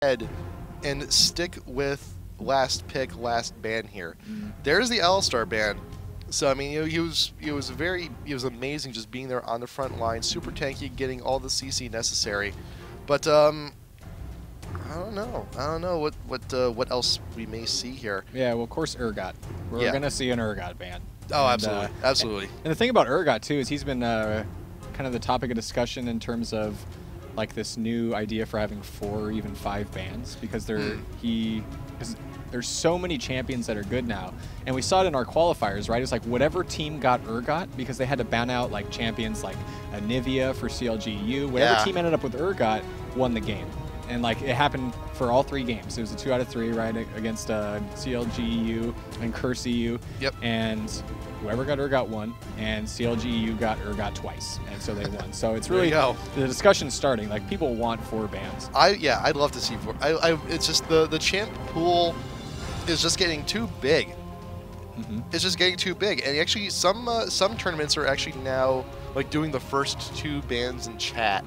ahead and stick with last pick, last ban here. There's the All-Star ban. So I mean, you know, he was amazing just being there on the front line, super tanky, getting all the CC necessary. But I don't know what else we may see here. Yeah, well, of course, Urgot. We're gonna see an Urgot ban. Oh, absolutely, absolutely. And the thing about Urgot too is he's been kind of the topic of discussion in terms of like this new idea for having 4 or even 5 bans, because there's so many champions that are good now, and we saw it in our qualifiers, right? It's like whatever team got Urgot, because they had to ban out like champions like Anivia for clg.na. Whatever team ended up with Urgot won the game. And like it happened for all 3 games. It was a 2 out of 3, right, against clg.eu and Curse.eu. Yep. And whoever got Urgot won, and clg.eu got Urgot twice, and so they won. So it's really the discussion's starting. Like people want 4 bans. I'd love to see 4. It's just the champ pool is just getting too big. It's just getting too big, and actually some tournaments are actually now like doing the first 2 bans in chat.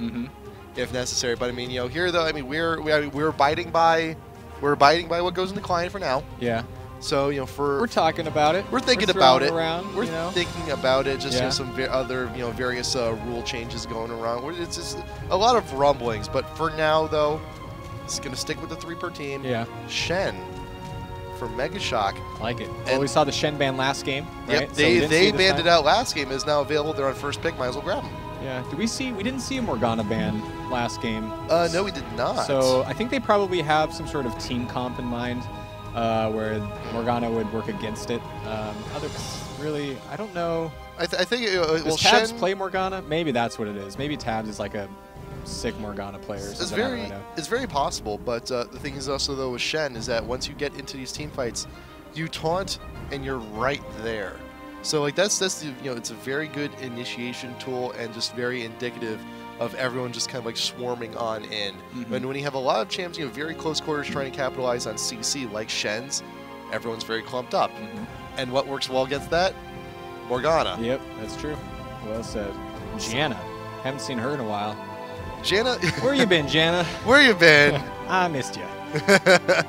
If necessary, but I mean, you know, here though, I mean, we're abiding by what goes in the client for now. Yeah. So you know, we're talking about it. We're thinking about it. We're thinking about it. Just you know, some other various rule changes going around. It's just a lot of rumblings, but for now though, it's gonna stick with the 3 per team. Yeah. Shen for Megashock. I like it. Well, we saw the Shen ban last game. Right? Yep. They banned it out last game. Is now available. They're on first pick. Might as well grab them. Yeah. We didn't see a Morgana ban last game. No, we did not. So I think they probably have some sort of team comp in mind, where Morgana would work against it. Really, I don't know. I think does Tabs play Morgana? Maybe that's what it is. Maybe Tabs is like a sick Morgana player. It's very possible. But the thing is also though with Shen is that once you get into these team fights, you taunt and you're right there. So like that's the, it's a very good initiation tool and just very indicative of everyone just kind of like swarming on in. And when you have a lot of champs, very close quarters trying to capitalize on CC like Shen's, everyone's very clumped up. And what works well against that? Morgana. Yep, that's true. Well said. Janna. Haven't seen her in a while. Janna. Where you been, Janna? Where you been? I missed you.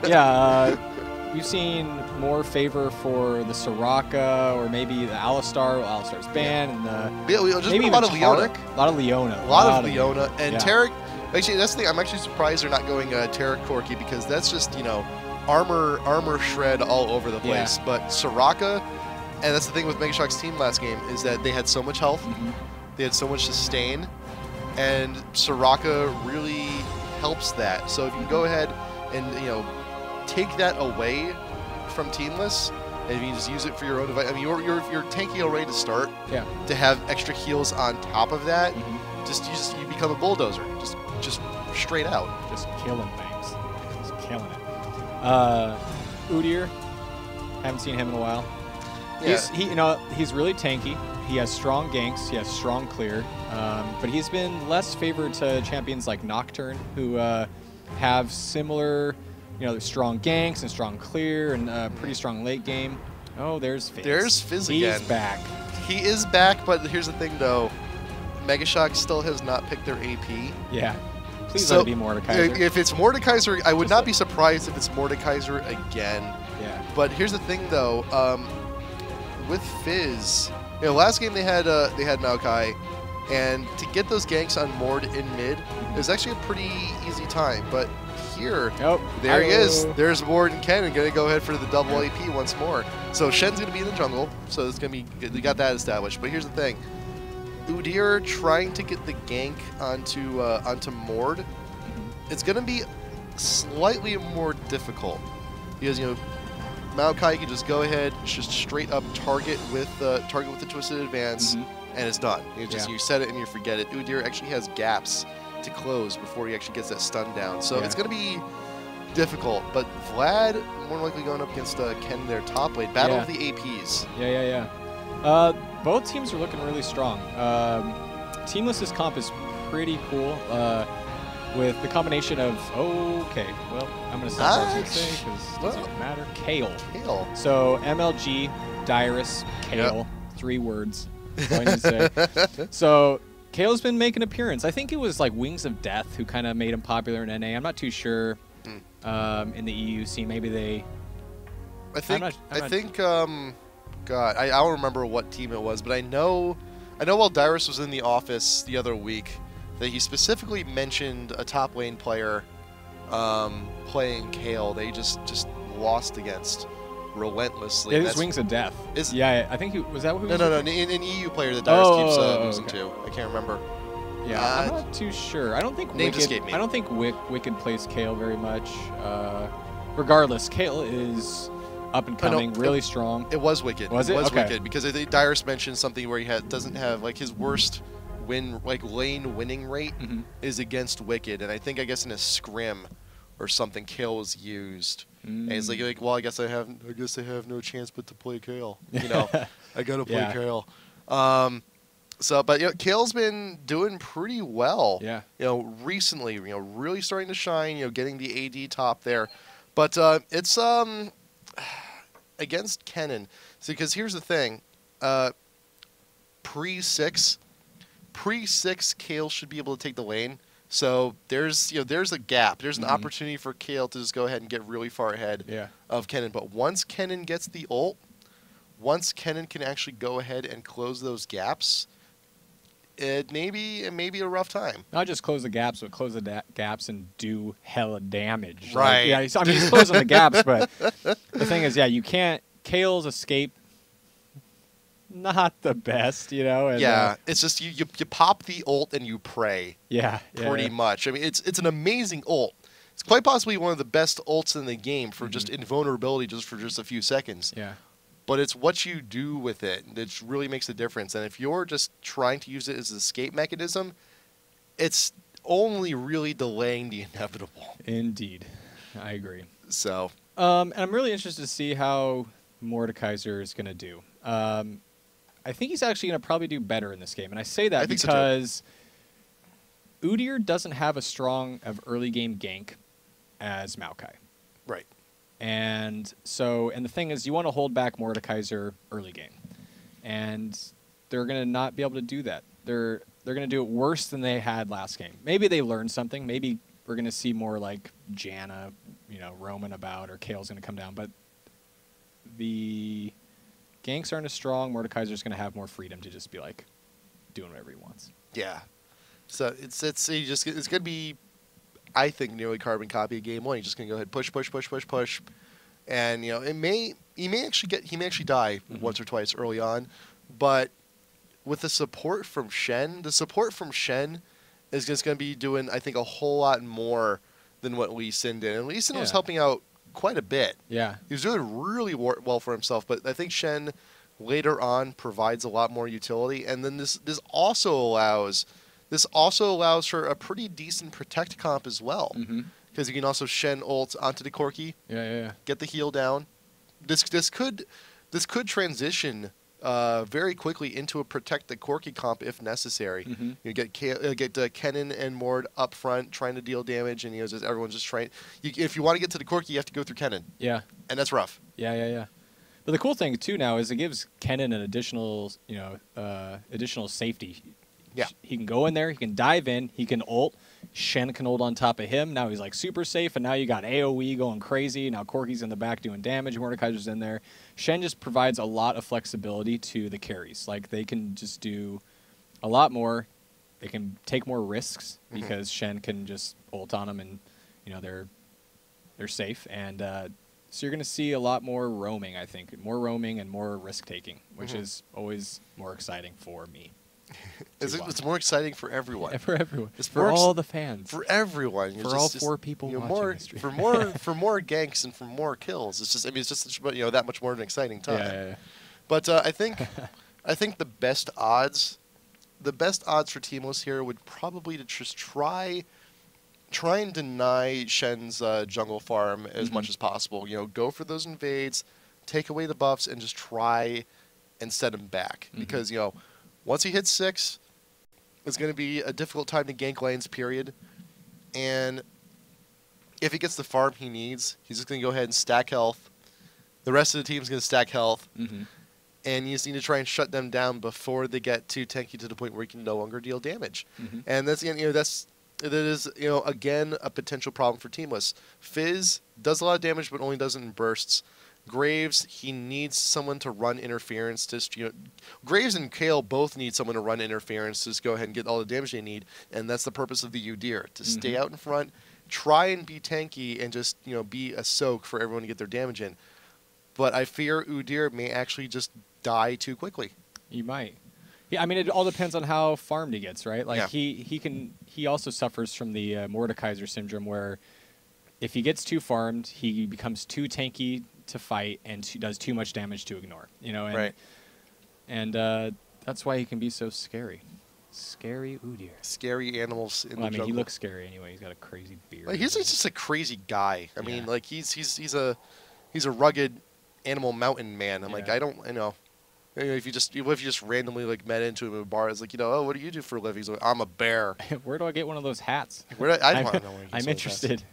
Yeah. We've seen more favor for the Soraka or maybe the Alistar. Well, Alistar's banned. And maybe a lot of Leona. A lot of Leona. A lot of Leona. And Tarek, actually, that's the thing. I'm actually surprised they're not going Tarek Corki, because that's just, armor shred all over the place. But Soraka, and that's the thing with Megashock's team last game, is that they had so much health. They had so much sustain. And Soraka really helps that. So if you can go ahead and, take that away from TeamLess, and you just use it for your own device. I mean, you're tanky already to start. Yeah. To have extra heals on top of that, you become a bulldozer. Just straight out. Just killing things. Just killing it. Udyr, haven't seen him in a while. Yeah. He's really tanky. He has strong ganks. He has strong clear. But he's been less favored to champions like Nocturne, who have similar. Strong ganks and strong clear and pretty strong late game. Oh, there's Fizz. There's Fizz again. He's back. He is back, but here's the thing, though. Megashock still has not picked their AP. Yeah. Please let it be Mordekaiser. If it's Mordekaiser, I would not be surprised if it's Mordekaiser again. Yeah. But here's the thing, though. With Fizz, last game they had Maokai, and to get those ganks on Mord in mid is actually a pretty easy time, but here, there he is. There's Ward and Ken, and going to go ahead for the double AP once more. So Shen's going to be in the jungle, so it's going to be we got that established. But here's the thing: Udyr trying to get the gank onto Mord, it's going to be slightly more difficult because Maokai can just go ahead, just straight up target with the twisted advance, and it's done. You set it and you forget it. Udyr actually has gaps to close before he actually gets that stun down. So it's going to be difficult, but Vlad more likely going up against Ken, their top lane. Battle of the APs. Both teams are looking really strong. TeamLess's comp is pretty cool with the combination of, I'm going to stop what I was going to say because it doesn't matter. Kale. So MLG, Dyrus, Kale, 3 words. All I need to say. So Kale's been making an appearance. I think it was like Wings of Death who kind of made him popular in NA. I'm not too sure in the EU scene. Maybe they. I think. God, I don't remember what team it was, but I know while Dyrus was in the office the other week that he specifically mentioned a top lane player playing Kale. They just lost against relentlessly. Yeah, his Wings of Death. Yeah, I think he was that who. No. An EU player that Dyrus keeps losing to. I can't remember. Yeah, I'm not too sure. I don't think names escape me. I don't think Wicked plays Kale very much. Regardless, Kale is up and coming, really strong. It was Wicked. Was it? It was okay. Wicked because I think Dyrus mentioned something where he doesn't have like his worst lane winning rate is against Wicked, and I guess in a scrim or something, Kale was used. And he's like, well, I guess I have no chance but to play Kale. You know, I gotta play Kale. But Kale's been doing pretty well. Yeah. Recently, really starting to shine. Getting the AD top there, but it's against Kennen. See, because here's the thing, pre-6, Kale should be able to take the lane. So there's a gap. There's an opportunity for Kale to just go ahead and get really far ahead of Kennen. But once Kennen gets the ult, once Kennen can actually go ahead and close those gaps, it may be a rough time. Not just close the gaps, but close the gaps and do hella damage. Right. Like, I mean, he's closing the gaps, but the thing is, you can't. Kale's escape, not the best, And, it's just you pop the ult and you pray. Pretty much. I mean, it's an amazing ult. It's quite possibly one of the best ults in the game for just invulnerability, just for just a few seconds. Yeah. But it's what you do with it that really makes a difference. And if you're just trying to use it as an escape mechanism, it's only really delaying the inevitable. Indeed. I agree. So. And I'm really interested to see how Mordekaiser is going to do. I think he's actually going to probably do better in this game. And I say that because Udyr doesn't have as strong of early game gank as Maokai. Right. And the thing is, you want to hold back Mordekaiser early game. And they're going to not be able to do that. They're going to do it worse than they had last game. Maybe they learned something. Maybe we're going to see more like Janna, roaming about, or Kale's going to come down. But the ganks aren't as strong. Mordekaiser's going to have more freedom to just be like doing whatever he wants. Yeah. So it's going to be, I think, nearly carbon copy of game one. He's just going to go ahead, push, and he may actually die once or twice early on, but with the support from Shen, is just going to be doing, I think, a whole lot more than what Lee Sin did. And Lee Sin was helping out quite a bit. Yeah. He was doing really well for himself, but I think Shen later on provides a lot more utility, and then this also allows for a pretty decent protect comp as well, because you can also Shen ult onto the Corki, get the heal down. This could transition very quickly into a protect the Corki comp if necessary. You get Kennen and Mord up front trying to deal damage, and everyone's just trying. If you want to get to the Corki, you have to go through Kennen. Yeah, and that's rough. Yeah. But the cool thing too now is it gives Kennen an additional safety. Yeah, he can go in there, he can dive in, he can ult. Shen can ult on top of him. Now he's like super safe, and now you got AoE going crazy. Now Corki's in the back doing damage. Mordekaiser's in there. Shen just provides a lot of flexibility to the carries. Like they can just do a lot more. They can take more risks because Shen can just ult on them, and they're safe. And so you're going to see a lot more roaming. I think more roaming and more risk taking, which is always more exciting for me. It's more exciting for everyone. For everyone. It's for all the fans. For everyone. For all 4 people watching this stream. For more ganks and for more kills. It's just that much more of an exciting time. Yeah. But I think the best odds for TeamLess here would probably to just try and deny Shen's jungle farm as much as possible. Go for those invades, take away the buffs, and just try and set him back. Because once he hits 6, it's going to be a difficult time to gank lanes, period. And if he gets the farm he needs, he's just going to go ahead and stack health. The rest of the team's going to stack health. And you just need to try and shut them down before they get too tanky to the point where he can no longer deal damage. And that's that is, again, a potential problem for TeamLess. Fizz does a lot of damage, but only does it in bursts. Graves, he needs someone to run interference. Graves and Kale both need someone to run interference to just go ahead and get all the damage they need, and that's the purpose of the Udyr, to stay out in front, try and be tanky, and just be a soak for everyone to get their damage in. But I fear Udyr may actually just die too quickly. He might. Yeah, I mean, it all depends on how farmed he gets, right? Like he also suffers from the Mordekaiser syndrome, where if he gets too farmed, he becomes too tanky to fight and does too much damage to ignore. And, right. And that's why he can be so scary. Scary Udyr. Scary animals in the jungle. I mean, he looks scary anyway. He's got a crazy beard. Like, he's just a crazy guy. I mean, like he's a rugged animal mountain man. I'm like, I know. If you just randomly like met into him in a bar, it's like, oh, what do you do for a living? He's like, I'm a bear. Where do I get one of those hats? I want to know where I'm interested.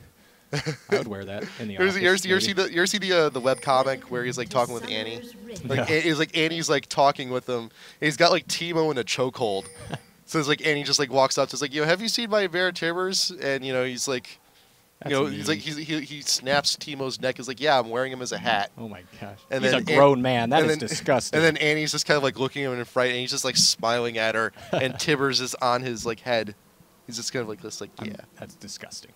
I would wear that in the office. You ever see the web comic where he's like talking with Annie? Like it's like Annie's like talking with him. And he's got like Timo in a chokehold. So it's like Annie just like walks up to, like, have you seen my bear Timbers? And he's like, he's like he snaps Timo's neck. He's like, yeah, I'm wearing him as a hat. Oh my gosh. And he's a grown man. That is disgusting. And then Annie's just kind of like looking at him in fright, and he's just like smiling at her. And Tibbers is on his like head. He's just kind of like this, like, that's disgusting.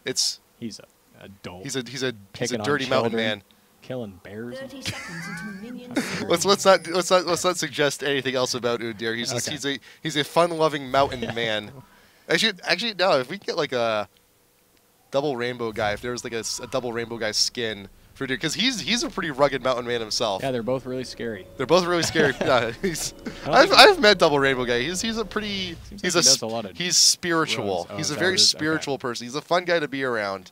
He's a adult. He's a dirty mountain man. Killing bears. 30 seconds until minions. let's not suggest anything else about Udyr. He's a fun-loving mountain man. Actually, no. If we get like a double rainbow guy, if there was like a double rainbow guy skin for Udyr, because he's a pretty rugged mountain man himself. Yeah, they're both really scary. They're both really scary. I've met double rainbow guy. He's a pretty. He's spiritual. He's a very spiritual person. He's a fun guy to be around.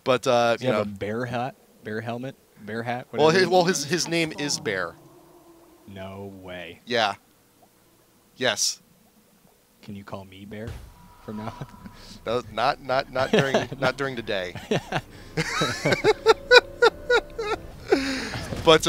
But does he have a bear hat, bear helmet, bear hat? His name is Bear. No way. Yeah. Yes. Can you call me Bear from now on? No, not during the day. But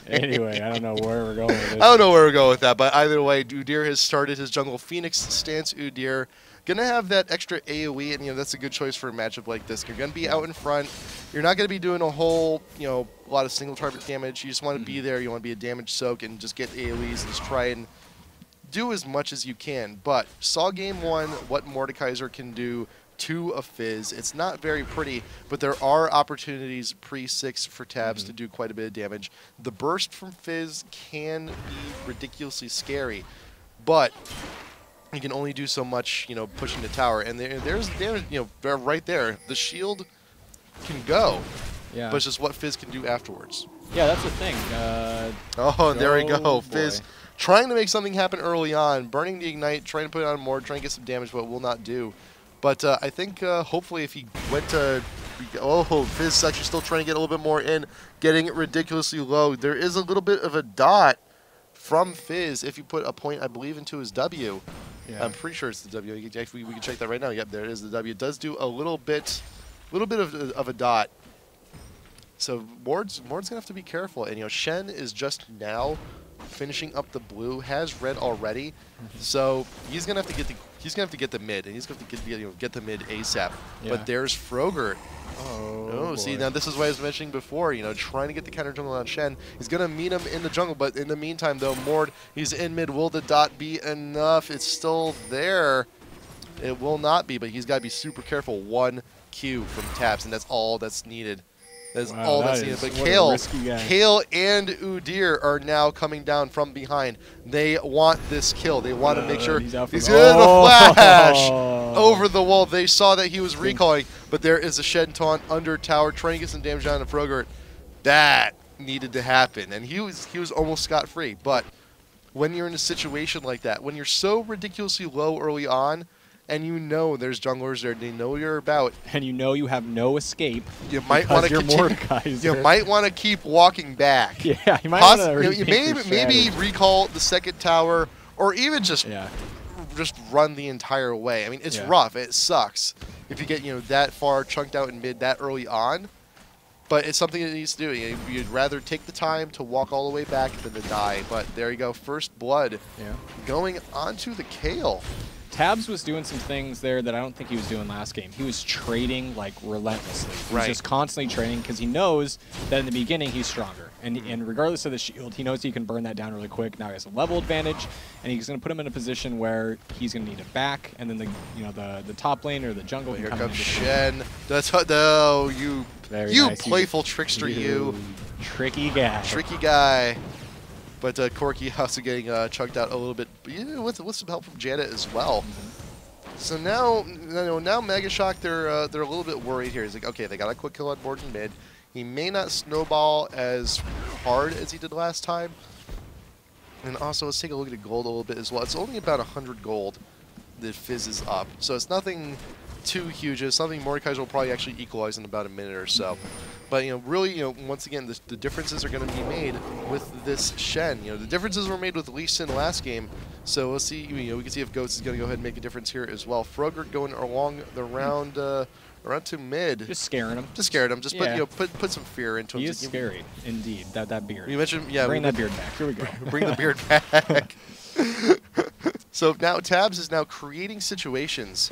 anyway, I don't know where we're going with this. I don't know where we're going with that, but either way, Udyr has started his jungle Phoenix stance. Udyr gonna have that extra AoE, and that's a good choice for a matchup like this. You're gonna be out in front. You're not gonna be doing a whole, a lot of single target damage. You just want to be there. You want to be a damage soak and just get AoEs and just try and do as much as you can. But saw game one what Mordekaiser can do to a Fizz. It's not very pretty, but there are opportunities pre-6 for tabs to do quite a bit of damage. The burst from Fizz can be ridiculously scary, but you can only do so much, pushing the tower. And there's damage, right there. The shield can go, but it's just what Fizz can do afterwards. Yeah, that's the thing. There we go. Fizz trying to make something happen early on, burning the Ignite, trying to put it on more, trying to get some damage, but will not do. But I think hopefully if he went to... Fizz is actually still trying to get a little bit more in, getting it ridiculously low. There is a little bit of a dot from Fizz if you put a point, I believe, into his W. Yeah. I'm pretty sure it's the W. We can check that right now. Yep, there it is, the W. It does do a little bit of a dot. So Mord's going to have to be careful. And, Shen is just now finishing up the blue, has red already. So he's going to have to get the mid, and he's going to have to get the mid ASAP. Yeah. But there's Frogurt. Oh, see, now this is what I was mentioning before, trying to get the counter jungle on Shen. He's going to meet him in the jungle, but in the meantime, though, Mord, he's in mid. Will the dot be enough? It's still there. It will not be, but he's got to be super careful. 1 Q from taps, and that's all that's needed. That's all that's needed. But Kale and Udyr are now coming down from behind. They want this kill. They want to make sure he's going to flash over the wall. They saw that he was recalling, but there is a Shen taunt under tower, trying to get some damage down to Frogurt. That needed to happen, and he was almost scot-free. But when you're in a situation like that, when you're so ridiculously low early on, and there's junglers there, they know you're about, and you have no escape. You might want to keep walking back. Yeah, you might want to maybe recall the second tower, or even just run the entire way. I mean, it's rough. It sucks if you get that far chunked out in mid that early on, but it's something that needs to do. You'd rather take the time to walk all the way back than to die. But there you go, first blood going onto the Kale. Tabs was doing some things there that I don't think he was doing last game. He was trading like relentlessly. He was just constantly trading because he knows that in the beginning he's stronger. And regardless of the shield, he knows he can burn that down really quick. Now he has a level advantage, and he's going to put him in a position where he's going to need it back, and then the top lane or the jungle can Here come comes in. Shen. That's no, you nice. playful trickster, you tricky guy. Tricky guy. But Corki also getting chunked out a little bit, with some help from Janet as well. So now Megashock, they're a little bit worried here. He's like, okay, they got a quick kill on board in mid. He may not snowball as hard as he did last time. And also, let's take a look at the gold a little bit as well. It's only about 100 gold that Fizz is up, so it's nothing too huge. It's something Mordekaiser will probably actually equalize in about a minute or so. But really, once again, the differences are going to be made with this Shen. The differences were made with Lee Sin last game, so we'll see. We can see if Goats is going to go ahead and make a difference here as well. Frogger going along the round, around to mid. Just scaring him. Just scared him. Just put some fear into him. He is scary, indeed. That beard. You mentioned, yeah. Bring that beard back. Here we go. Bring the beard back. So now Tabs is now creating situations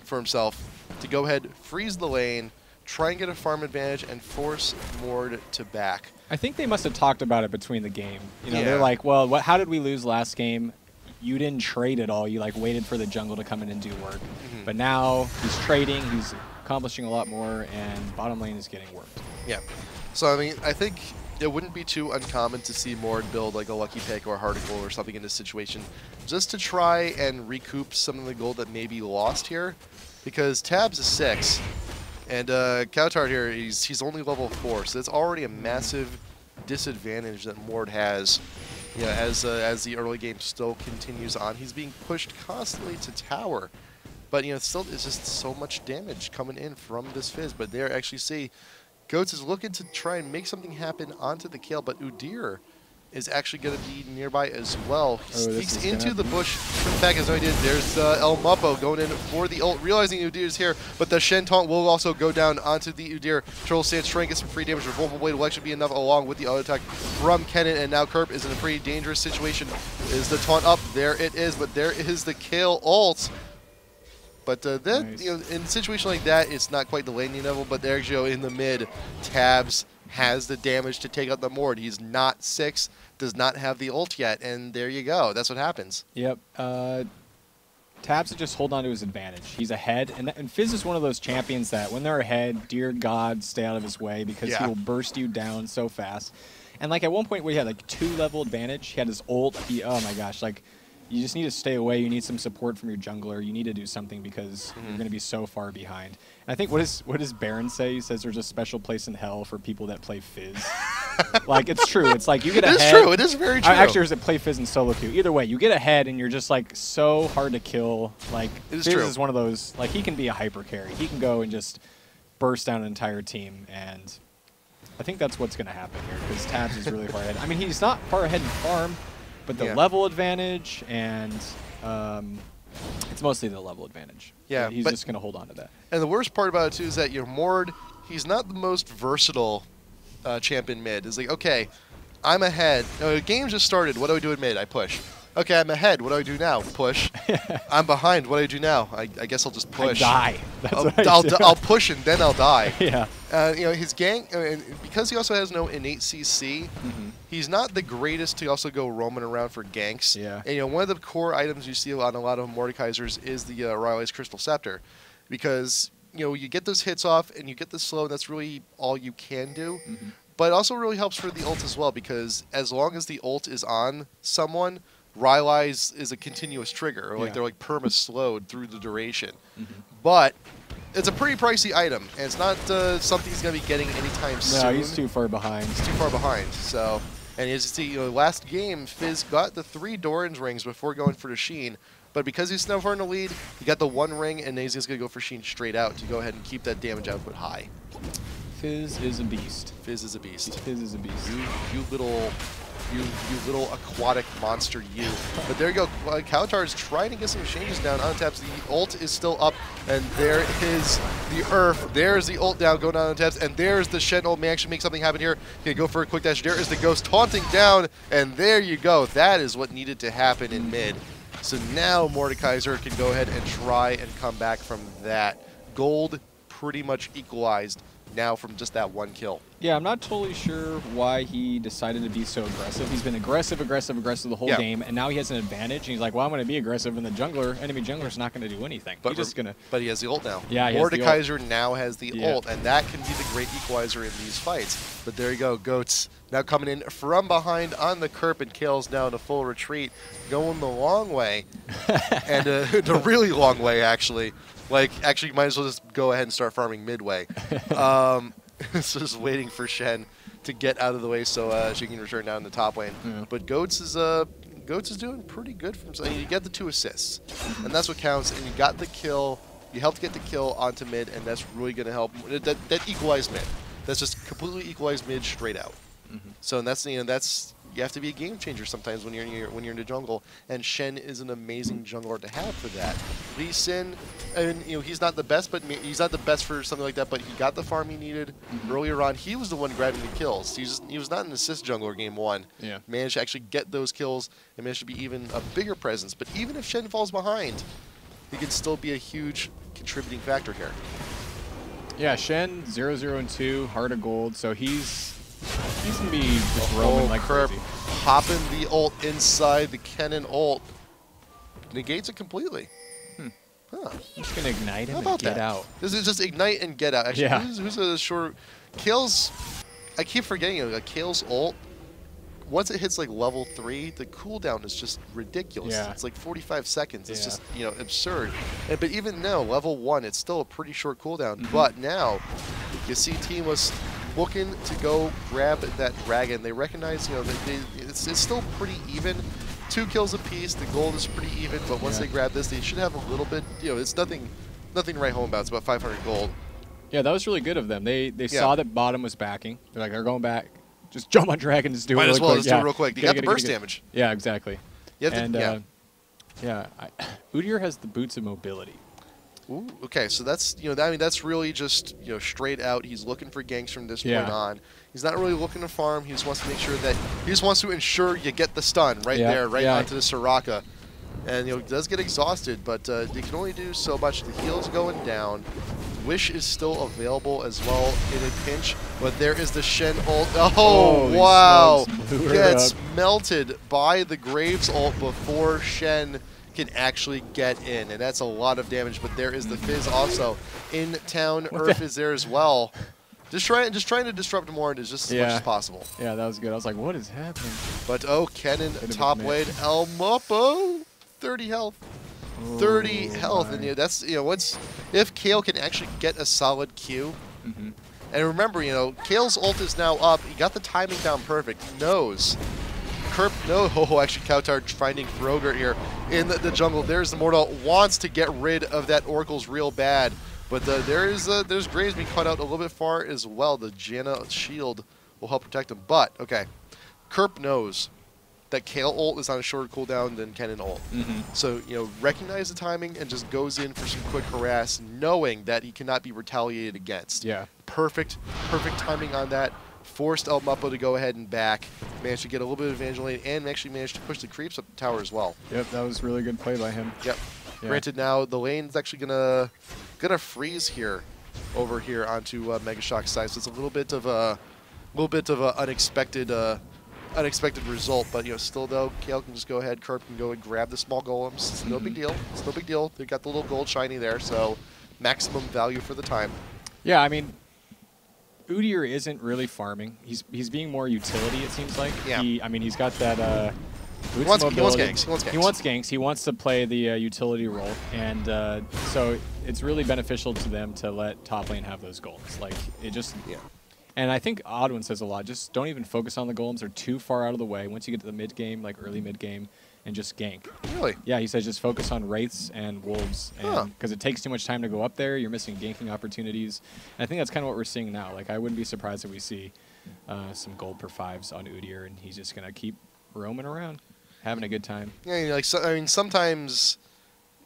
for himself to go ahead, freeze the lane, try and get a farm advantage, and force Mord to back. I think they must have talked about it between the game. They're like, well, how did we lose last game? You didn't trade at all. You waited for the jungle to come in and do work. But now he's trading, he's accomplishing a lot more, and bottom lane is getting worked. Yeah. So, I think it wouldn't be too uncommon to see Mord build like a Lucky Pick or a Hardicle or something in this situation, just to try and recoup some of the gold that may be lost here. Because Tabs is 6, and Cowtard here, he's only level 4, so that's already a massive disadvantage that Mord has. As the early game still continues on, he's being pushed constantly to tower, but still it's just so much damage coming in from this Fizz. But there, actually see, Goats is looking to try and make something happen onto the kill, but Udyr is actually going to be nearby as well. He sneaks into the bush. In fact, as I did, there's El Muppo going in for the ult, realizing Udyr is here, but the Shen taunt will also go down onto the Udyr. Turtle Stance trying to get some free damage. Revolvable Blade will actually be enough along with the auto attack from Kennen, and now Kerp is in a pretty dangerous situation. Is the taunt up? There it is, but there is the kill ult. But then, nice. In a situation like that, it's not quite the laning level, but there you go in the mid. Tabs has the damage to take out the Mord. He's not 6, does not have the ult yet, and there you go. That's what happens. Yep. Tabs to just hold on to his advantage. He's ahead, and Fizz is one of those champions that when they're ahead, dear God, stay out of his way, because he will burst you down so fast. And at one point where he had 2-level advantage, he had his ult. Oh my gosh, you just need to stay away. You need some support from your jungler. You need to do something because you're going to be so far behind. And I think what does Baron say? He says there's a special place in hell for people that play Fizz. It's true. It's you get ahead. It is true. It is very true. Actually, there's a play Fizz and solo queue. Either way, you get ahead and you're just so hard to kill. Fizz is one of those. He can be a hyper carry. He can go and just burst down an entire team, and I think that's what's going to happen here because Tabs is really far ahead. He's not far ahead in farm. But the level advantage, and it's mostly the level advantage. Yeah, he's just going to hold on to that. And the worst part about it, too, is that Mord, he's not the most versatile champion mid. It's okay, I'm ahead. The game just started. What do I do in mid? I push. Okay, I'm ahead. What do I do now? Push. I'm behind. What do I do now? I guess I'll just push. I die. I'll push and then I'll die. Yeah. His gank, because he also has no innate CC, he's not the greatest to also go roaming around for ganks. Yeah. And one of the core items you see on a lot of Mordekaisers is the Riley's Crystal Scepter, because you get those hits off and you get the slow, and that's really all you can do. But it also really helps for the ult as well, because as long as the ult is on someone, Riley's is a continuous trigger, or they're perma-slowed through the duration. But it's a pretty pricey item, and it's not something he's going to be getting anytime soon. No, he's too far behind. He's too far behind. So, and as you see, last game, Fizz got the 3 Doran's rings before going for the Sheen. But because he's so far in the lead, he got the 1 ring, and he's just going to go for Sheen straight out to go ahead and keep that damage output high. Fizz is a beast. Fizz is a beast. Fizz is a beast. You little aquatic monster, you. But there you go. Cowtard's trying to get some changes down on taps. The ult is still up, and there is the Earth. There's the ult down, going down on taps, and there's the Shen ult. May actually make something happen here. Gonna go for a quick dash. There is the Ghost taunting down, and there you go. That is what needed to happen in mid. So now Mordekaiser can go ahead and try and come back from that. Gold pretty much equalized now from just that one kill. Yeah, I'm not totally sure why he decided to be so aggressive. He's been aggressive the whole game, and now he has an advantage. And he's like, well, I'm going to be aggressive, and the enemy jungler's not going to do anything. But, he's just gonna... but he has the ult now. Yeah, Mordekaiser now has the ult, and that can be the great equalizer in these fights. But there you go, Goats now coming in from behind on the Kerp, and Kale's now in a full retreat, going the long way, and the really long way, actually. Like, actually, you might as well just go ahead and start farming midway. So just waiting for Shen to get out of the way so she can return down the top lane. Yeah. But Goats is doing pretty good for himself. You get the 2 assists, and that's what counts. And you got the kill. You helped get the kill onto mid, and that's really going to help. That equalized mid. That's just completely equalized mid straight out. So and that's you have to be a game changer sometimes when you're in the jungle, and Shen is an amazing jungler to have for that. Lee Sin, and he's not the best, but he's not the best for something like that. But he got the farm he needed earlier on. He was the one grabbing the kills. He was not an assist jungler game 1. Yeah, managed to actually get those kills and managed to be even a bigger presence. But even if Shen falls behind, he can still be a huge contributing factor here. Yeah, Shen 0-0-2, heart of gold. So he's going to be just roaming like crazy. Popping the ult inside the Kennen ult. Negates it completely. Huh. I'm just going to ignite him and get out. This is just ignite and get out. Actually, who's a short... Kale's... I keep forgetting, like, Kale's ult, once it hits, like, level 3, the cooldown is just ridiculous. Yeah. It's like 45 seconds. It's just, absurd. But even now, level 1, it's still a pretty short cooldown. But now, you see TeamLess looking to go grab that dragon. They recognize, it's still pretty even. 2 kills apiece. The gold is pretty even, but once they grab this, they should have a little bit. It's nothing to write home about. It's about 500 gold. Yeah, that was really good of them. They saw that bottom was backing. They're like, they're going back. Just jump on dragon. Just do it. Might really as well quick. just do it real quick. You got the burst damage. Yeah, exactly. Udyr has the boots of mobility. Ooh, okay, so that's that's really just straight out. He's looking for ganks from this point on. He's not really looking to farm. He just wants to make sure that ensure you get the stun right there, onto the Soraka. And he does get exhausted, but he can only do so much. The heal's going down. Wish is still available as well in a pinch, but there is the Shen ult. Oh wow! Gets melted by the Graves ult before Shen can actually get in, and that's a lot of damage. But there is the Fizz also in town. Earth is there as well. Just trying to disrupt more just as much as possible. Yeah, that was good. I was like, what is happening? But Kennen top lane, El Mupo, 30 health. 30 health, and that's if Kale can actually get a solid Q. And remember, Kale's ult is now up. He got the timing down perfect. Knows. Kerp, actually Kautar finding Throger here in the jungle. There's the Mortal, wants to get rid of that Oracle's real bad, but there's Graves being cut out a little bit far as well. The Janna shield will help protect him, but okay, Kerp knows that Kale ult is on a shorter cooldown than Kennen ult. So, recognize the timing and just goes in for some quick harass, knowing that he cannot be retaliated against. Yeah. Perfect timing on that. Forced El Mupo to go ahead and back. Managed to get a little bit of advantage lane and actually managed to push the creeps up the tower as well. Yep, that was really good play by him. Yep. Yeah. Granted, now the lane's actually gonna freeze here, over here onto Megashock's side. So it's a little bit of a unexpected result, but still though, Kale can just go ahead. Kerp can go and grab the small golems. It's no big deal. It's no big deal. They got the little gold shiny there, so maximum value for the time. Yeah, I mean, Udyr isn't really farming. He's being more utility, it seems like. Yeah. He's got that. He wants ganks. He wants ganks. He wants to play the utility role, and so it's really beneficial to them to let top lane have those golems. Like it just. Yeah. And I think Oddwin says a lot. Just don't even focus on the golems. They're too far out of the way. Once you get to the mid game, like early mid game, and just gank. Really? Yeah, he says just focus on wraiths and wolves, because it takes too much time to go up there. You're missing ganking opportunities. And I think that's kind of what we're seeing now. Like I wouldn't be surprised if we see some gold per 5s on Udyr, and he's just gonna keep roaming around, having a good time. Yeah, sometimes.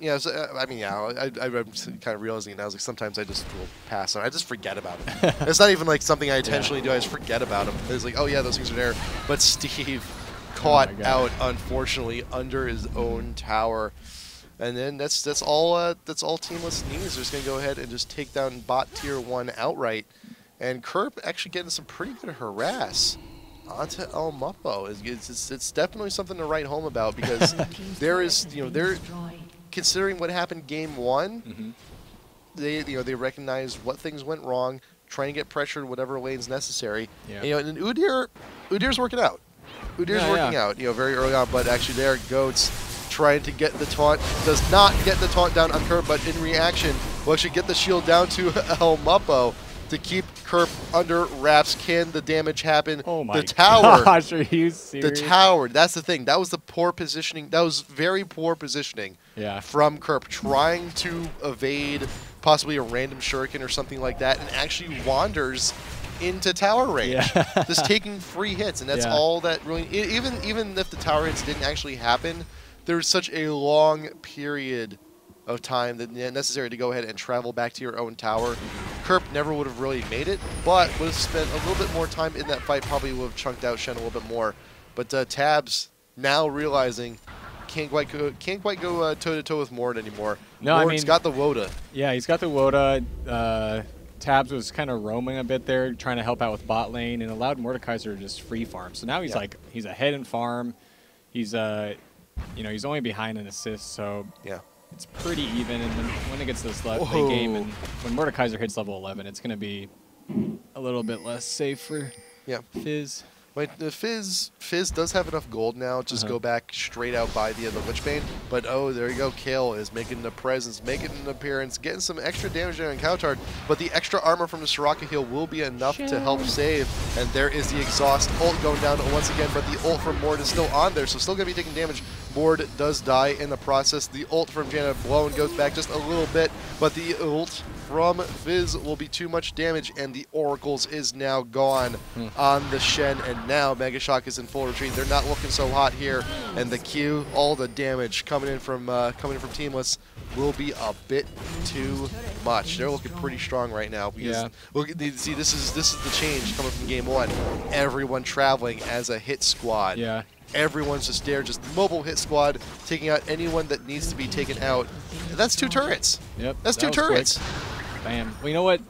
Yeah, I'm kind of realizing it now. Like sometimes I just will pass on. I just forget about it. It's not even like something I intentionally do. I just forget about them. It's like, oh yeah, those things are there. But Steve caught out, unfortunately, under his own tower. And then that's all TeamLess needs. They're just gonna go ahead and just take down bot tier 1 outright. And Kerp actually getting some pretty good harass onto El Muppo. It's definitely something to write home about, because there is, they're considering what happened game 1. They recognize what things went wrong, trying to get pressured whatever lane's necessary. Yeah. And Udir's working out. Udir's working out, very early on, but actually there Goats trying to get the taunt, does not get the taunt down on Kerp, but in reaction will actually get the shield down to El Muppo to keep Kerp under wraps. Can the damage happen? Oh my the tower, gosh, are you serious? The tower, that's the thing. That was the poor positioning. That was very poor positioning from Kerp, trying to evade possibly a random shuriken or something like that, and actually wanders into tower range, just taking free hits, and that's all that really. Even if the tower hits didn't actually happen, there's such a long period of time that necessary to go ahead and travel back to your own tower. Kerp never would have really made it, but would have spent a little bit more time in that fight, probably would have chunked out Shen a little bit more. But Tabs now realizing can't quite go toe to toe with Mord anymore. No, Mord's got the Woda. Yeah, he's got the Woda. Tabs was kind of roaming a bit there, trying to help out with bot lane, and allowed Mordekaiser to just free farm. So now he's he's ahead in farm. He's he's only behind in assists, so it's pretty even. And then when it gets to this late game, and when Mordekaiser hits level 11, it's going to be a little bit less safe for Fizz. Wait, the Fizz does have enough gold now to just go back straight out by the Lichbane. But there you go, Kale is making the presence, making an appearance, getting some extra damage there on Cowtard. But the extra armor from the Soraka heal will be enough to help save. And there is the exhaust ult going down once again, but the ult from Mord is still on there, so still going to be taking damage. Mord does die in the process. The ult from Janna blown goes back just a little bit, but the ult from Fizz will be too much damage, and the Oracles is now gone on the Shen, and now Megashock is in full retreat. They're not looking so hot here, and the Q, all the damage coming in from TeamLess will be a bit too much. They're looking pretty strong right now. Because, see, this is the change coming from game 1. Everyone traveling as a hit squad. Everyone's just there, just mobile hit squad, taking out anyone that needs to be taken out. That's 2 turrets. That's 2 turrets. Bam. Well, you know what?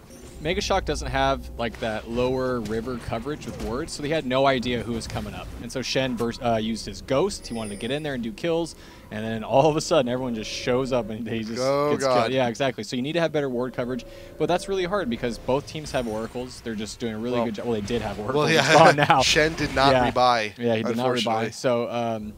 Megashock doesn't have like that lower river coverage with wards, so he had no idea who was coming up. And so Shen used his ghost. He wanted to get in there and do kills, and then all of a sudden everyone just shows up and he just gets killed. Yeah, exactly. So you need to have better ward coverage, but that's really hard because both teams have oracles. They're just doing a really good job. Well, they did have oracles. Well, it's gone now. Shen did not rebuy. Yeah, he did not rebuy. So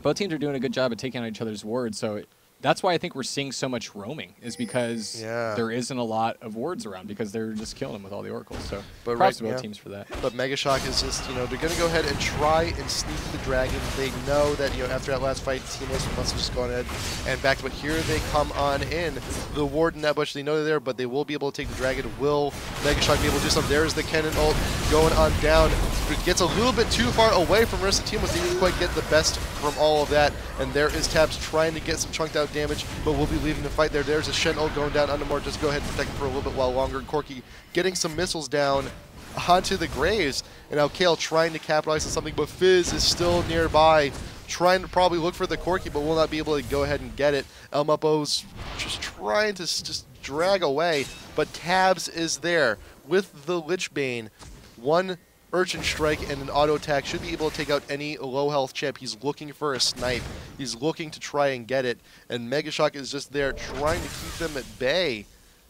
both teams are doing a good job at taking out each other's wards. So that's why I think we're seeing so much roaming, is because there isn't a lot of wards around, because they're just killing them with all the oracles. So props to both teams for that. But Megashock is just, they're going to go ahead and try and sneak the dragon. They know that, after that last fight, TeamLess must have just gone ahead and backed. But here they come on in. The ward in that bush, they know they're there, but they will be able to take the dragon. Will Megashock be able to do something? There's the cannon ult going on down. It gets a little bit too far away from the rest of the TeamLess. They didn't quite get the best from all of that. And there is Tabs trying to get some chunked out damage, but we'll be leaving the fight there. There's a Shen ult going down under Mord. Just go ahead and protect him for a little bit while longer. Corki getting some missiles down onto the Graves. And now Kale trying to capitalize on something, but Fizz is still nearby, trying to probably look for the Corki, but will not be able to go ahead and get it. El Muppo's just trying to just drag away, but Tabs is there with the Lichbane. One Urchin Strike and an auto attack should be able to take out any low health champ. He's looking for a snipe. He's looking to try and get it. And Megashock is just there trying to keep them at bay.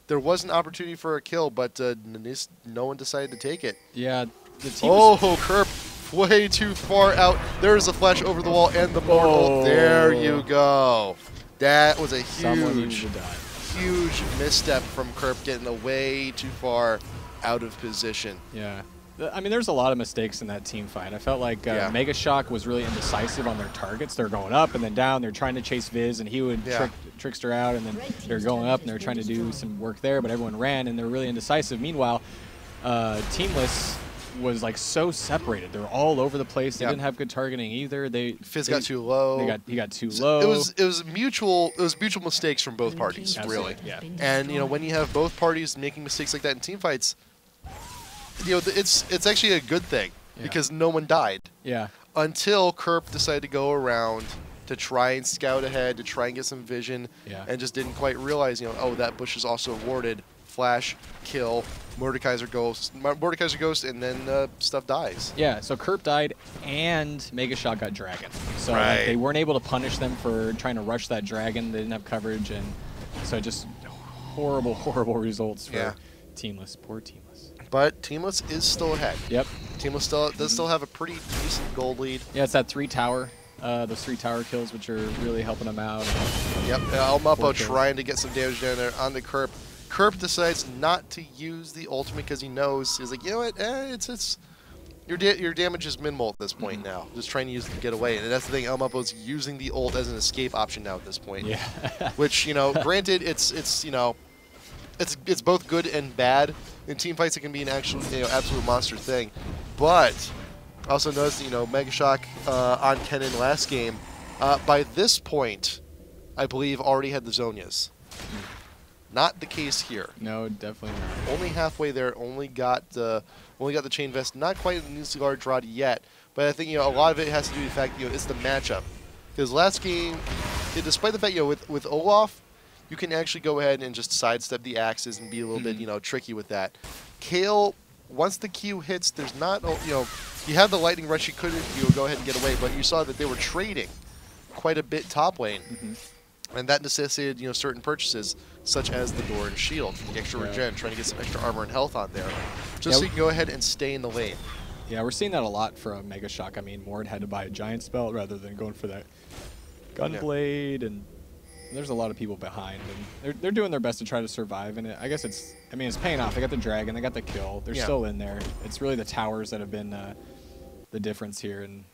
There was an opportunity for a kill, but no one decided to take it. Yeah, the team Kerp way too far out. There's a flash over the wall and the Mord ult. There you go. That was a huge misstep from Kerp, getting way too far out of position. Yeah. I mean, there's a lot of mistakes in that team fight. I felt like Megashock was really indecisive on their targets. They're going up and then down. They're trying to chase Viz, and he would trickster out, and then they're going up and they're trying to do some work there, but everyone ran, and they're really indecisive. Meanwhile, TeamLess was like so separated. They're all over the place. They didn't have good targeting either. Fizz got too low. He got too low. It was mutual mistakes from both parties, really. Yeah. And when you have both parties making mistakes like that in team fights, it's actually a good thing because no one died. Yeah. until Kerp decided to go around to try and scout ahead, to try and get some vision, and just didn't quite realize, oh, that bush is also awarded. Flash, kill, Mordekaiser Ghost, and then stuff dies. Yeah, so Kerp died and Megashock got Dragon. So like, they weren't able to punish them for trying to rush that Dragon. They didn't have coverage, and so just horrible, horrible results for TeamLess. Poor TeamLess. But TeamLess is still ahead. Yep. TeamLess does still have a pretty decent gold lead. Yeah, it's that 3 tower. Those 3 tower kills, which are really helping them out. Yep, Elmapo trying to get some damage down there on the Kerp. Kerp decides not to use the ultimate because he knows, he's like, you know what, it's your damage is minimal at this point now. Just trying to use it to get away. And that's the thing, Elmapo's using the ult as an escape option now at this point. Yeah. Which, granted, it's both good and bad. In team fights, it can be an actual, absolute monster thing. But I also noticed, Megashock on Kennen last game, by this point, I believe already had the Zonias. Not the case here. No, definitely not. Only halfway there. Only got the chain vest. Not quite the new cigar rod yet. But I think a lot of it has to do with the fact it's the matchup. Because last game, despite the fact with Olaf, you can actually go ahead and just sidestep the axes and be a little bit tricky with that. Kale, once the Q hits, there's not you have the lightning rush. You could go ahead and get away, but you saw that they were trading quite a bit top lane. And that necessitated, certain purchases, such as the door and shield, the extra regen, trying to get some extra armor and health on there, just so you can go ahead and stay in the lane. Yeah, we're seeing that a lot from Megashock. I mean, Mord had to buy a giant spell rather than going for that gunblade, and there's a lot of people behind, and they're doing their best to try to survive. And I guess it's paying off. They got the dragon, they got the kill, they're still in there. It's really the towers that have been the difference here, and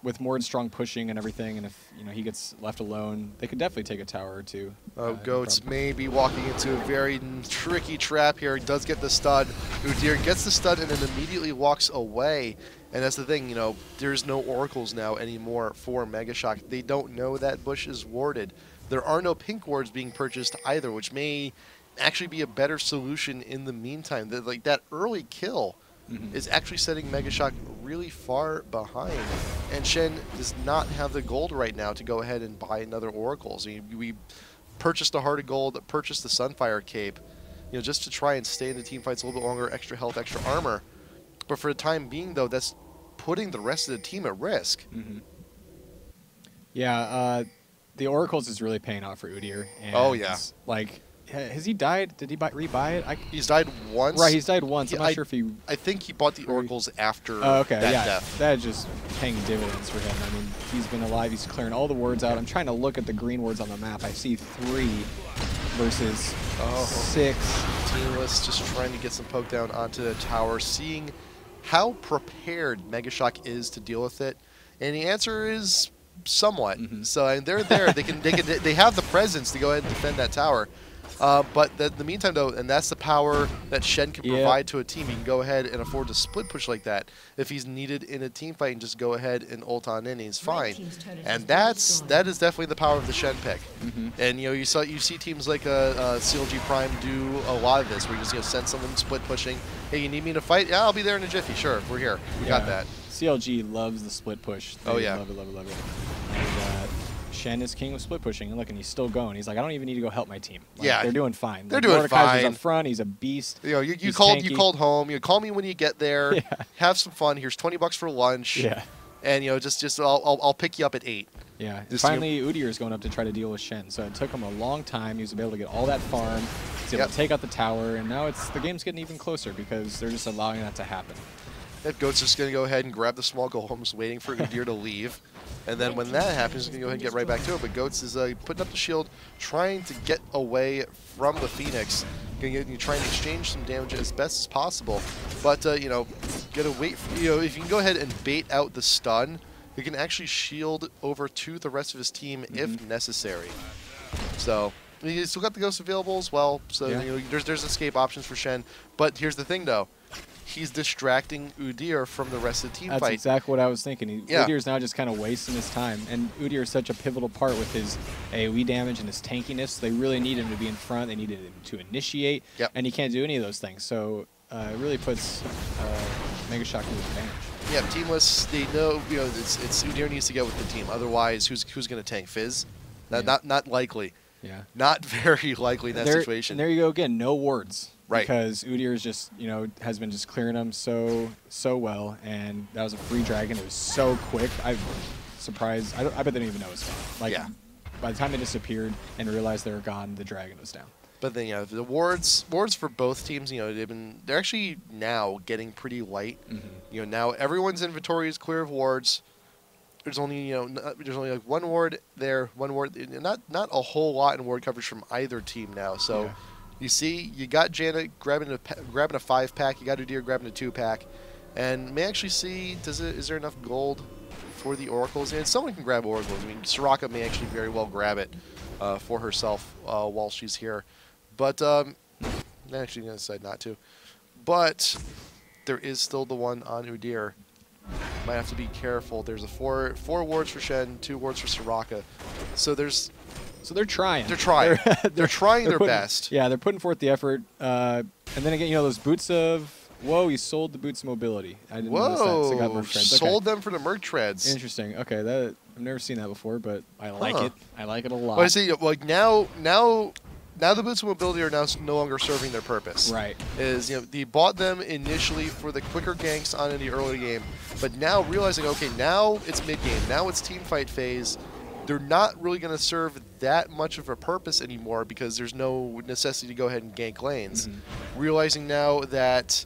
with Mord strong pushing and everything, and if he gets left alone, they could definitely take a tower or two. Goats may be walking into a very tricky trap here. He does get the stun. Udyr gets the stun and then immediately walks away. And that's the thing, there's no oracles now anymore for Megashock. They don't know that bush is warded. There are no pink wards being purchased either, which may actually be a better solution in the meantime. That early kill is actually setting Megashock really far behind. And Shen does not have the gold right now to go ahead and buy another Oracles. We purchased a Heart of Gold, purchased the Sunfire Cape, just to try and stay in the team fights a little bit longer, extra health, extra armor. But for the time being, though, that's putting the rest of the team at risk. Yeah, the Oracles is really paying off for Udyr. And has he died? Did he rebuy it? He's died once. Right, he's died once. I'm not sure if he... I think he bought the Oracles after that death. That is just paying dividends for him. I mean, he's been alive. He's clearing all the wards out. I'm trying to look at the green wards on the map. I see 3 versus 6. TeamLess just trying to get some poke down onto the tower, seeing how prepared Megashock is to deal with it. And the answer is somewhat. So and they're there. They have the presence to go ahead and defend that tower. But in the meantime, though, and that's the power that Shen can provide to a team. He can go ahead and afford to split push like that if he's needed in a team fight and just go ahead and ult on in. He's fine, and that is definitely the power of the Shen pick. And you see teams like clg Prime do a lot of this, where you just send someone split pushing. Hey, you need me to fight? Yeah, I'll be there in a jiffy. Sure, we're here. We got that. CLG loves the split push. They love it, love it, love it. And, Shen is king with split pushing, and look, and he's still going. He's like, I don't even need to go help my team. They're doing fine. They're doing fine. He's up front. He's a beast. You called home. You call me when you get there. Have some fun. Here's $20 for lunch. And I'll pick you up at 8. Yeah. Finally, Udyr is going up to try to deal with Shen. So it took him a long time. He was able to get all that farm. He's able to take out the tower, and now the game's getting even closer because they're just allowing that to happen. Goat's just going to go ahead and grab the small golems, waiting for Udyr to leave. And then when that happens, he's going to go ahead and get right back to it. But Goats is putting up the shield, trying to get away from the Phoenix. Going to try and exchange some damage as best as possible. But, got to wait. If you can go ahead and bait out the stun, you can actually shield over to the rest of his team if necessary. So, you still got the Ghost available as well. So, there's escape options for Shen. But here's the thing, though. He's distracting Udyr from the rest of the team fight. That's exactly what I was thinking. Udyr's now just kind of wasting his time. And Udyr is such a pivotal part with his AoE damage and his tankiness. They really need him to be in front. They needed him to initiate. And he can't do any of those things. So it really puts Megashock in advantage. yeah, Teamless, they know, you know, it's Udyr needs to get with the team. Otherwise, who's going to tank? Fizz? Not likely. Yeah. Not very likely in that situation. And there you go again, no wards. Right. Because Udyr is just, you know, has been just clearing them so well, and that was a free dragon. It was so quick. I'm surprised. I bet they didn't even know it was gone. Like, yeah. By the time they disappeared and realized they were gone, the dragon was down. But then, yeah, the wards for both teams, you know, they're actually now getting pretty light. You know, now everyone's inventory is clear of wards. There's only, you know, there's only like one ward there, one ward. Not a whole lot in ward coverage from either team now. So, yeah. You see, you got Janet grabbing a 5-pack, you got Udyr grabbing a 2-pack, and may actually see is there enough gold for the oracles? And someone can grab oracles. I mean, Soraka may actually very well grab it for herself while she's here. But I'm actually going to decide not to. But there is still the one on Udyr. Might have to be careful. There's a 4 wards for Shen, 2 wards for Soraka. So they're trying. They're trying. They're trying their best. Yeah, they're putting forth the effort. And then again, you know, those boots of... Whoa, you sold the boots mobility. I didn't notice that. So I got merc treads. Sold them for the merc treads. Interesting. Okay, that I've never seen that before, but I like it. I like it a lot. Well, I see. Like now the boots of mobility are now no longer serving their purpose. Right. Is, you know, they bought them initially for the quicker ganks on in the early game, but now realizing, okay, now it's mid game, now it's team fight phase. They're not really going to serve that much of a purpose anymore because there's no necessity to go ahead and gank lanes. Realizing now that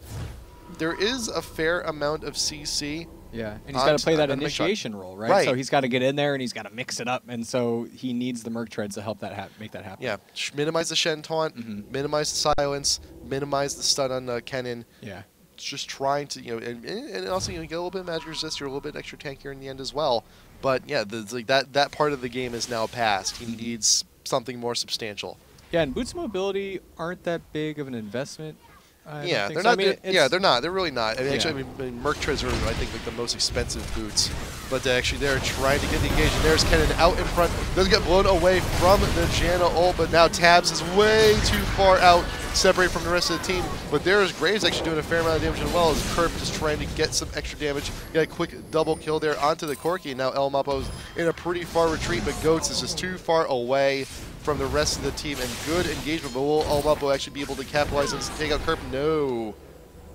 there is a fair amount of CC. Yeah, and he's got to play that initiation role, right? So he's got to get in there and he's got to mix it up, and so he needs the merc treads to help that make that happen. Yeah, minimize the Shen taunt, minimize the silence, minimize the stun on Kennen. Yeah. Just trying to, you know, and also, you know, get a little bit of magic resist, you're a little bit extra tankier in the end as well. But yeah, like that part of the game is now past. He needs something more substantial. Yeah, and boots mobility aren't that big of an investment. Yeah, they're not. Yeah, they're not. They're really not. I mean, actually, I mean, merc treads are, I think, like the most expensive boots. But actually, they're trying to get the engagement. There's Kennen out in front. Doesn't get blown away from the Janna ult, but now Tabs is way too far out, separate from the rest of the team. But there's Graves actually doing a fair amount of damage as well as Kerp just trying to get some extra damage. Got a quick double kill there onto the Corki. And now El Mapo's in a pretty far retreat, but Goats is just too far away from the rest of the team, and good engagement, but will El Mapo actually be able to capitalize on this and take out Kerp? No.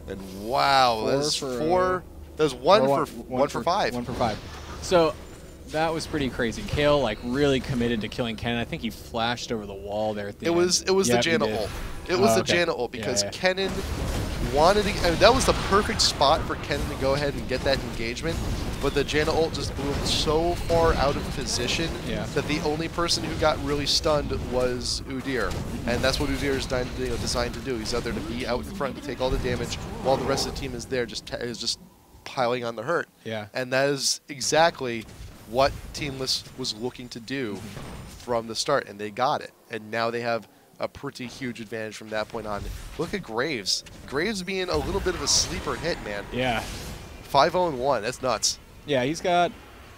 And wow, that's 4. That's one for 5. 1 for 5. So that was pretty crazy. Kale like really committed to killing Kennen. I think he flashed over the wall there at the end. It was the Janna ult. It was the Janna ult because Kennen wanted to. I mean, that was the perfect spot for Kennen to go ahead and get that engagement. But the Janna ult just blew him so far out of position that the only person who got really stunned was Udyr. And that's what Udyr is designed to do. He's out there to be out in front to take all the damage while the rest of the team is there just piling on the hurt. Yeah. And that is exactly what TeamLess was looking to do from the start, and they got it. And now they have a pretty huge advantage from that point on. Look at Graves. Graves being a little bit of a sleeper hit, man. Yeah. 5-0-1. That's nuts. Yeah, he's got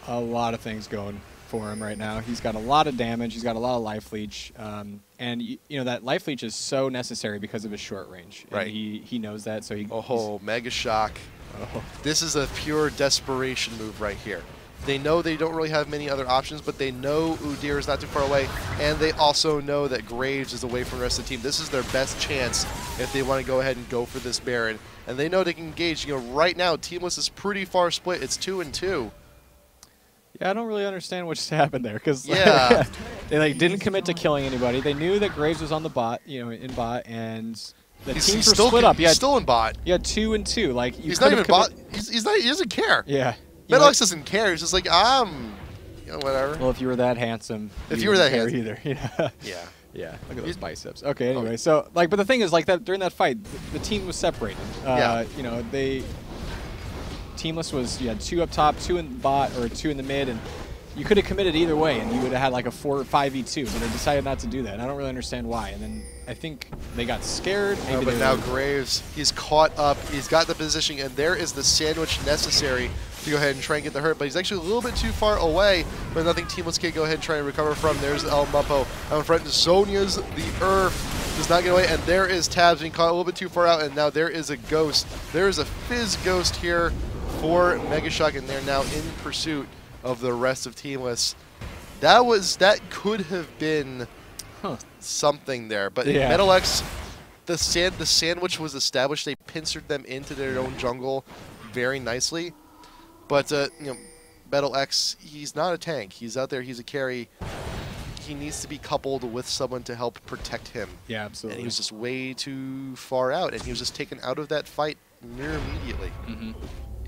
a lot of things going for him right now. He's got a lot of damage. He's got a lot of life leech. And, you know, that life leech is so necessary because of his short range. And right. He knows that, so he... Oh, Megashock. Oh. This is a pure desperation move right here. They know they don't really have many other options, but they know Udyr is not too far away, and they also know that Graves is away from the rest of the team. This is their best chance if they want to go ahead and go for this Baron. And they know they can engage. You know, right now, TeamLess is pretty far split. It's 2-2. Yeah, I don't really understand what just happened there, because yeah. they like didn't commit to killing anybody. They knew that Graves was on the bot, you know, in bot, and the teams were split up. He's still in bot. Yeah, 2-2. Like he's not even bot. He's not. He doesn't care. Yeah. Metalox doesn't care. He's just like, you know, whatever. Well, if you were that handsome, if you were that handsome either, you know? Yeah. Yeah. Look at those biceps. Okay. Anyway, so like, but the thing is, like that during that fight, the team was separated. You know, TeamLess was 2 up top, 2 in bot, or 2 in the mid, and you could have committed either way, and you would have had like a 4-5v2, but they decided not to do that. And I don't really understand why. And then I think they got scared. Maybe but now Graves, he's caught up. He's got the positioning, and there is the sandwich necessary to go ahead and try and get the hurt. But he's actually a little bit too far away, but nothing TeamLess can go ahead and try and recover from. There's El Mapo out in front. Zonia's the Earth does not get away, and there is Tabs being caught a little bit too far out, and now there is a Ghost. There is a Fizz Ghost here for Megashock, and they're now in pursuit of the rest of TeamLess. That could have been something there, but Metal X, the sandwich was established. They pincered them into their own jungle very nicely, but you know, Metal X, he's not a tank. He's out there. He's a carry. He needs to be coupled with someone to help protect him. Yeah, absolutely. And he was just way too far out, and he was just taken out of that fight near immediately.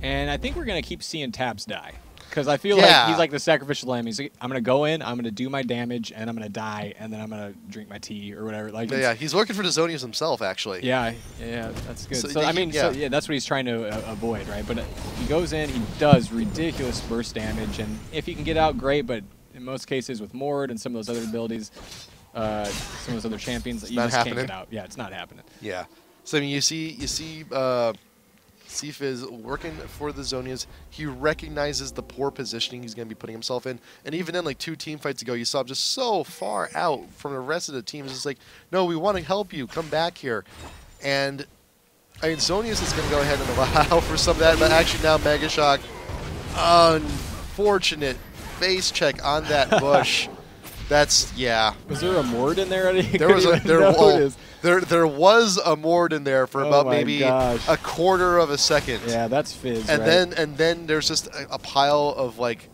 And I think we're gonna keep seeing Tabs die. Because I feel like he's like the sacrificial lamb. He's like, I'm going to go in, I'm going to do my damage, and I'm going to die, and then I'm going to drink my tea or whatever. Like, yeah, he's working for the Zonias himself, actually. Yeah, that's good. So I mean, that's what he's trying to avoid, right? But he goes in, he does ridiculous burst damage, and if he can get out, great, but in most cases with Mord and some of those other abilities, some of those other champions, you just can't get out. Yeah, it's not happening. Yeah. So, I mean, you see Fizz working for the Zonias. He recognizes the poor positioning he's going to be putting himself in. And even then, like 2 team fights ago, you saw him just so far out from the rest of the team. It's just like, no, we want to help you. Come back here. And, I mean, Zonias is going to go ahead and allow for some of that. But actually now Megashock, unfortunate face check on that bush. That's, yeah. Was there a Mord in there? There was a Mord in there for about maybe a quarter of a second. Yeah, that's Fizz. And then there's just a pile of like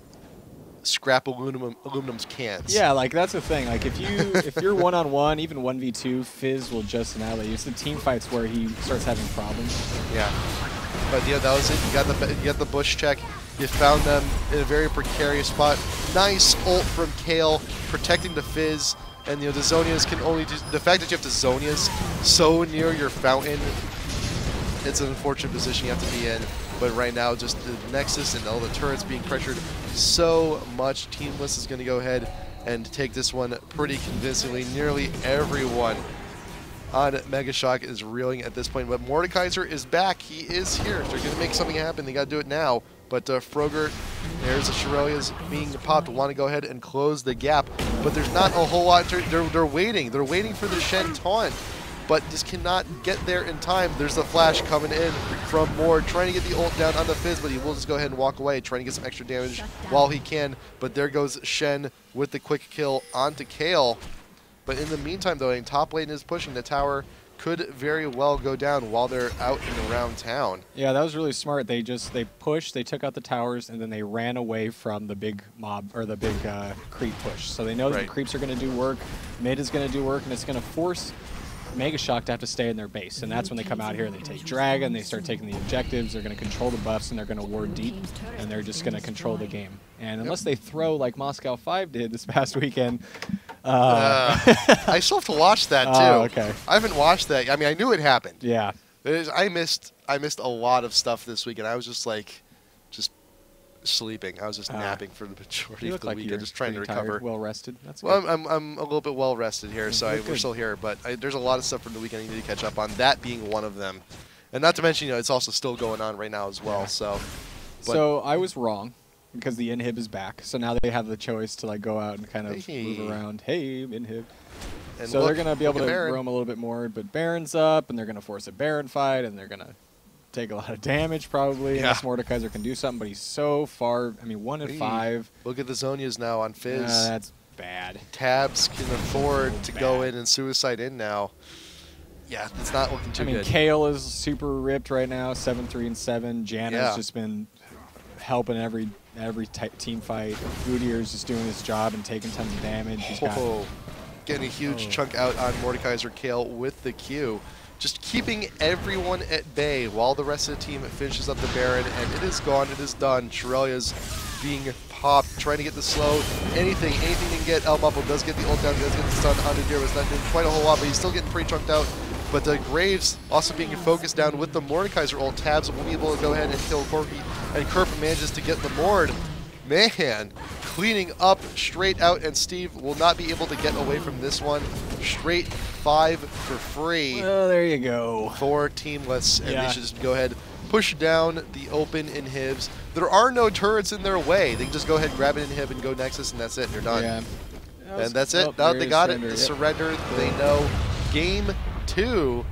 scrap aluminum's cans. Yeah, like that's the thing. Like if you're 1-on-1, even 1v2, Fizz will just annihilate you. It's the team fights where he starts having problems. Yeah. But yeah, that was it. You got the bush check. You found them in a very precarious spot. Nice ult from Kale, protecting the Fizz. And you know the Zonias can only do the fact that you have the Zonias so near your fountain. It's an unfortunate position you have to be in. But right now, just the Nexus and all the turrets being pressured so much, TeamLess is going to go ahead and take this one pretty convincingly. Nearly everyone on Megashock is reeling at this point, but Mordekaiser is back. He is here. They're going to make something happen. They got to do it now. But Frogger, there's the Shirelias being popped. Want to go ahead and close the gap, but there's not a whole lot. They're waiting. They're waiting for the Shen taunt, but just cannot get there in time. There's the flash coming in from Mord, trying to get the ult down on the Fizz, but he will just go ahead and walk away, trying to get some extra damage while he can. But there goes Shen with the quick kill onto Kale. But in the meantime, though, top lane is pushing. The tower could very well go down while they're out and around town. Yeah, that was really smart. They pushed, they took out the towers, and then they ran away from the big mob, or the big creep push. So they know that the creeps are going to do work, mid is going to do work, and it's going to force Megashock to have to stay in their base. And that's when they come out here and they take Dragon, they start taking the objectives, they're going to control the buffs, and they're going to ward deep, and they're just going to control the game. And unless they throw like Moscow 5 did this past weekend, I still have to watch that too. Oh, okay. I haven't watched that. I mean, I knew it happened. Yeah. I missed a lot of stuff this week, and I was just sleeping. I was just napping for the majority of the week. I'm just trying to recover. Tired, well rested. That's well, good. I'm a little bit well rested here, so we're still here. But there's a lot of stuff from the weekend I need to catch up on. That being one of them, and not to mention, it's also still going on right now as well. Yeah. So I was wrong, because the inhib is back. So now they have the choice to like go out and kind of move around. Hey, inhib. And so they're going to be able to roam a little bit more, but Baron's up, and they're going to force a Baron fight, and they're going to take a lot of damage probably. Unless Mordekaiser can do something, but he's so far. I mean, 1 in 5. Look at the Zonias now on Fizz. That's bad. Tabs can afford to go in and suicide in now. Yeah, it's not looking too good. I mean, Kale is super ripped right now, 7-3-7. Janna's just been helping every team fight. Udyr's just doing his job and taking tons of damage. He's getting a huge chunk out on Mordekaiser. Kale with the Q. Just keeping everyone at bay while the rest of the team finishes up the Baron, and it is gone, it is done. Shirelia's being popped, trying to get the slow. Anything can get. El Mapo does get the ult down, does get the stun on Udyr. It's not doing quite a whole lot, but he's still getting pretty chunked out. But Graves also being focused down with the Mordekaiser ult. Tabs will be able to go ahead and kill Corky, and Kerp manages to get the Mord. Man, cleaning up straight out, and Steve will not be able to get away from this one. Straight 5 for free. Oh, there you go. For TeamLess, and they should just go ahead, push down the open inhibs. There are no turrets in their way. They can just go ahead, grab an inhib, and go Nexus, and that's it. They're done. Yeah. And that's it. Now they got it. Surrender. They know. Game 2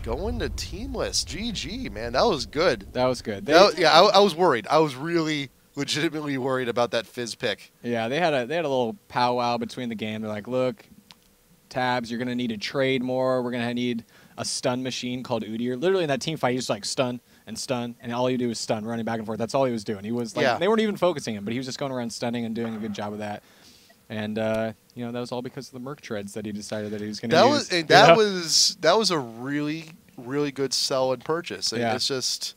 going to Teamless. GG, man. That was good. That was good. I was worried. I was really legitimately worried about that Fizz pick. Yeah, they had a little powwow between the game. They're like, look, Tabs, you're gonna need to trade more. We're gonna need a stun machine called Udyr. Literally in that team fight, he's just like stun, and all you do is stun, running back and forth. That's all he was doing. He was like, they weren't even focusing him, but he was just going around stunning and doing a good job of that. And you know, that was all because of the Merc treads that he decided that he was going to use. That was a really good sell and purchase. Yeah. It's just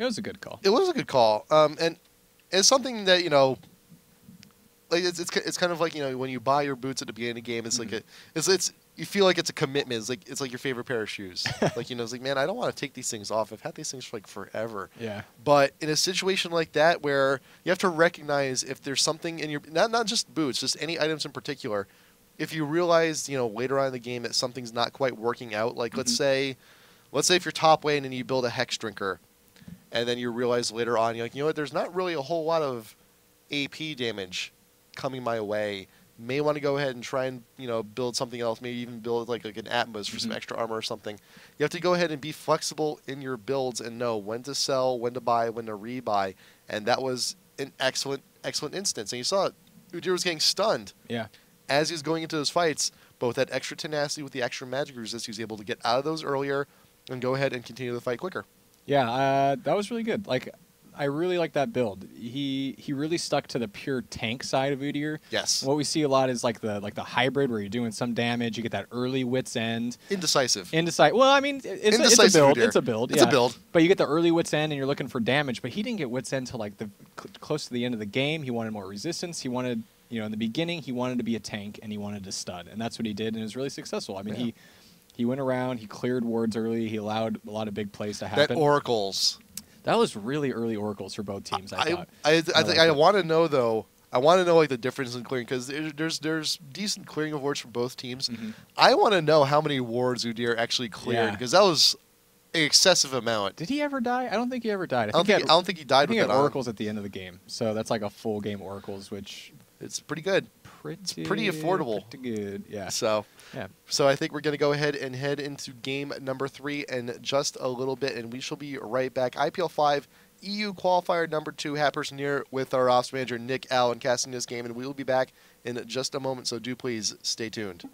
it was a good call. It was a good call. And it's something that, you know, like it's kind of like, you know, when you buy your boots at the beginning of the game, it's like it's you feel like it's a commitment. It's like your favorite pair of shoes. Like, you know, it's like, man, I don't want to take these things off. I've had these things for like forever. Yeah. But in a situation like that where you have to recognize if there's something in your not just boots, just any items in particular, if you realize, you know, later on in the game that something's not quite working out, like let's say if you're top lane and you build a Hex Drinker, and then you realize later on, you're like, you know what, there's not really a whole lot of AP damage coming my way. May want to go ahead and try and, you know, build something else. Maybe even build like an Atmos for some extra armor or something. You have to go ahead and be flexible in your builds and know when to sell, when to buy, when to rebuy. And that was an excellent instance. And you saw it. Udyr was getting stunned. Yeah. As he was going into those fights, both that extra tenacity with the extra magic resist, he was able to get out of those earlier and go ahead and continue the fight quicker. Yeah, that was really good. Like, I really like that build. He really stuck to the pure tank side of Udyr. Yes. What we see a lot is like the hybrid where you're doing some damage. You get that early wits end. Indecisive. Well, I mean, it's a build. Udyr. It's a build. It's a build. But you get the early wits end and you're looking for damage. But he didn't get wits end till like close to the end of the game. He wanted more resistance. He wanted, you know, in the beginning he wanted to be a tank and he wanted to stun, and that's what he did, and it was really successful. I mean, he went around. He cleared wards early. He allowed a lot of big plays to happen. That oracles. That was really early oracles for both teams. I want to know though. I want to know like the difference in clearing, because there's decent clearing of wards for both teams. I want to know how many wards Udyr actually cleared, because that was an excessive amount. Did he ever die? I don't think he ever died. I don't think he died with that on. oracles at the end of the game, so that's like a full game oracles, which it's pretty good. It's pretty affordable. Pretty good, yeah. So I think we're going to go ahead and head into game number 3 in just a little bit, and we shall be right back. IPL5 EU qualifier number 2, hat person here with our ops manager Nick Allen casting this game, and we will be back in just a moment, so do please stay tuned.